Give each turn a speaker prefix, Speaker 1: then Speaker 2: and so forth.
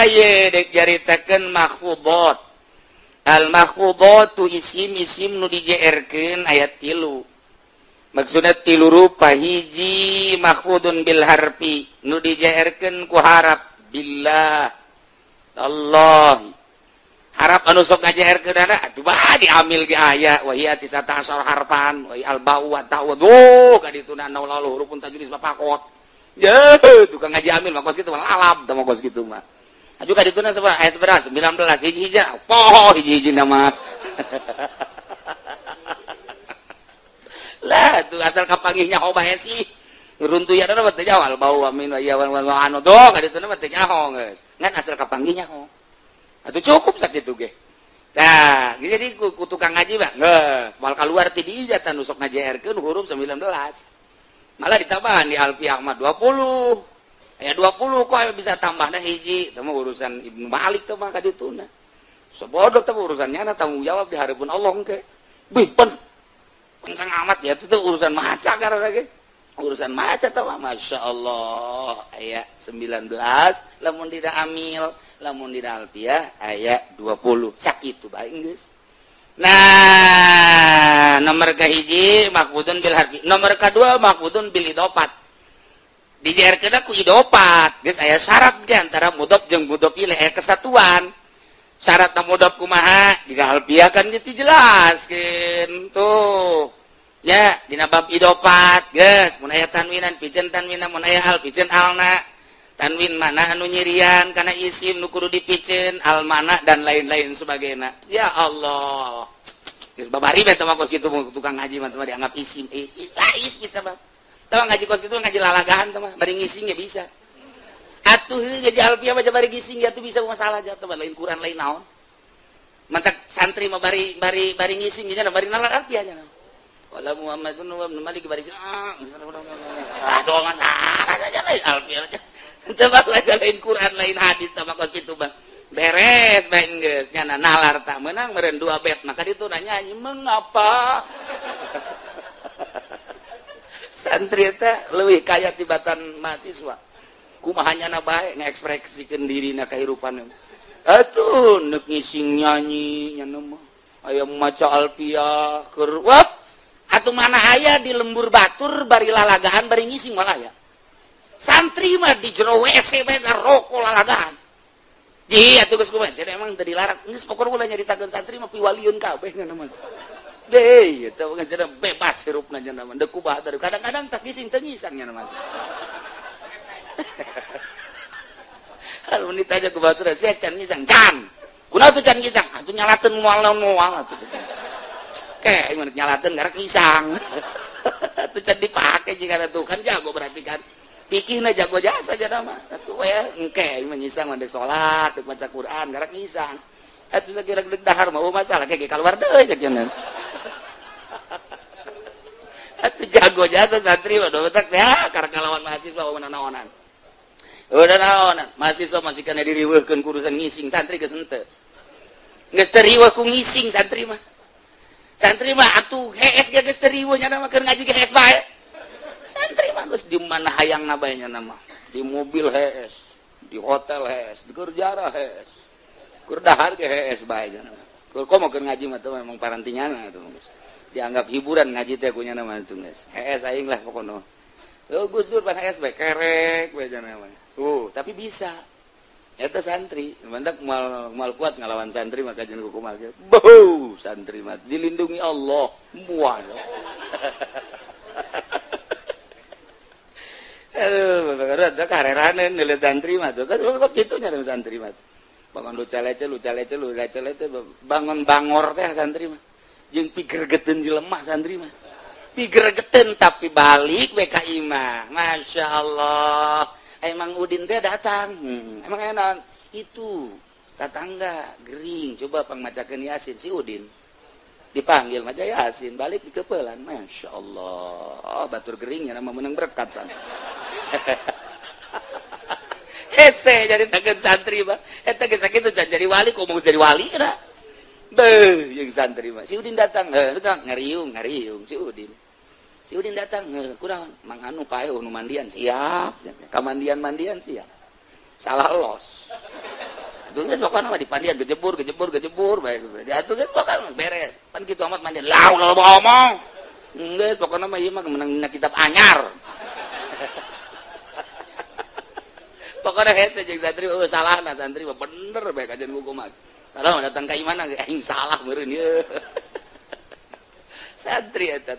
Speaker 1: dek jaritakeun mahfudhat. Al mahfudhatu isim-isim nu dijeerkeun ayat 3. Maksudna 3 rupa. Hiji mahfudun bil harfi nu dijeerkeun ku harap billah Allah. Harap anu sok ngajeerkeun atuh bae diamil ge aya wa hiya 19 harfan wa al ba'u wa ta'u duh kadituna naul hurufun tajwid bapakot. Ya, tukang ngaji amil mah kos kitu mah lalap tah mah kos kitu mah. Aju kadituna sabaraha ayat 19 hiji-hiji poho hiji-hiji nama. Lah tuh asal kapanggihnya ho bae sih. Runtuyan mah teh jawal bau amin wa ya wa anu doh kadituna mah teh nyaho geus. Ngan asal kapanggihnya ho. Atuh cukup sakitu ge. Nah, jadi ku tukang ngaji mah geus moal kaluar ti dieu tah nu sok ngajeerkeun huruf 19. Malah ditambahan di Alfiyah mah 20. Aya 20 kok bisa tambahna hiji, teh mah urusan Ibnu Malik teh mah kadituna. Sebodok teh urusannya tanggung jawab di harapan Allah engke. Bih, kencang amat ya itu urusan maca karena ge. Urusan maca teh mah masyaallah aya 19 lamun dina amil, lamun dina Alfiyah aya 20. Sakitu bae geus. Nah, nomor kahiji mahfudun bil harfi. Nomor kedua mahfudun bil idofat. Dijeerkeun ku idofat. Geus aya syarat ge antara mudhof jeung mudhof ilaih aya kesatuan. Syaratna mudhof kumaha? Di Alfiyah kan geus dijelaskeun. Tuh. Ya, dina bab idofat, geus mun aya tanwinan piceun tanwinna, mun aya al piceun alna. Tanwin mana anu nyirian karena isim nu kudu dipiceun al mana dan lain-lain sebagainya. Ya Allah. Geus babari beta mah kos kitu tukang ngaji mah dianggap isim. Lais bisa mah. Tah ngaji kos kitu ngaji lalagahan tah mah bari ngising ge bisa. Atuh ngaji Alfiyah mah bari ngising ya tuh bisa masalah jatuh lain Quran lain naon. Mantak santri mah bari ngising nya bari nalar Alfiyah nya. Wala Muhammadun wa Malik bari aduh masalah aja lain Alfiyah. Coba lain Quran lain hadis sama kos kitu bang beres bae geus nyana nalar tak menang meureun 2 bet maka ditu nyanyi mengapa santri teh leuwih kaya tibatan mahasiswa kumaha nyana bae ngaekspresikeun dirina kahirupan atuh neuk ngising nyanyi nyana mah aya maca Alfiyah keur wah atuh mana aya di lembur batur bari lalagahan bari ngising malah ya santri mah di jero WC bae ngaroko lalagahan. Ji atuh geus kumaha? Jadi emang teu dilarang. Geus pokona ulah nyaritakeun santri mah piwaliun kabeh nya mah. Deh, eta geus bebas hirupna nya mah. Deuk kumaha teh. Kadang-kadang tas ngising teu ngisang nya mah. Kalau ditanya ku batur, "Saya can ngisang." Can. Kunaon tuh can ngisang? Atuh nyalateun moal atuh. Kayak mun nyalateun garek ngisang. Atuh can dipake jika atuh kan jago berarti kan. Pikihna jago jasa aja nama. Atuh we engke menyisang mandek salat, teu maca Quran, garak ngisang. Atuh sakira deuk dahar mah masalah kayak kaluar deui cek cenah. Atuh jago jasa santri mah dobetak ya karek ngalawan mahasiswa naonan. Udah naonan, mahasiswa masih kana diriweuhkeun kurusan ngising santri geus henteu. Geus teu riweuh ku ngising santri mah. Santri mah atuh hees geus teu riweuh nya mah keur ngaji ge hees bae. Santri mah geus di mana hayangna bae nya nama. Di mobil hees, di hotel hees, di kerjara hees. Keur dahar ge hees bae nya nama. Keur komo keur ngaji mah teh memang parantinyana atuh geus. Dianggap hiburan ngaji teh ku nya nama atuh geus. Hees aing lah pokona. Oh Gus Dur pan hees bae kerek bae nya nama. Tapi bisa. Eta santri, mantak mal kuat ngalawan santri maka jeung kumaha ge. Beuh, santri mah dilindungi Allah. Mual. Aduh, ada kareranan nilai santri mah tuh. Kan kos kitunya ada santri mah. Bangun lu calece bangun bangor teh santri mah. Jeung pigergeteun jelemah santri mah. Pigergeteun tapi balik BKI mah. Masya Allah. Emang Udin teh datang. Emang enak. Itu tetangga gering. Coba pangmacakeun Yasin si Udin. Dipanggil maca Yasin, balik di kepelan. Masya Allah. Batur geringnya nama menang berkat kan. Hese jadi takkan santri mah. Eta geus sakitu can jadi wali kok mau jadi wali kana. Beuh, jeung santri mah. Si Udin datang, datang ngariung si Udin. Si Udin datang, kunaon? Mang anu pae nu mandian siap. Kamandian siap. Salah los. Atuh geus pokona mah dipandian gejebur bae. Atuh geus pokona beres. Pan kitu amat mandian. Lah ulah ngomong. Geus pokona mah ieu mah menang kitab anyar. Pokona hese jeung santri salahna santri mah bener bae kajian hukum mah. Kalau datang ka imana aing salah meureun ieu. Santri eta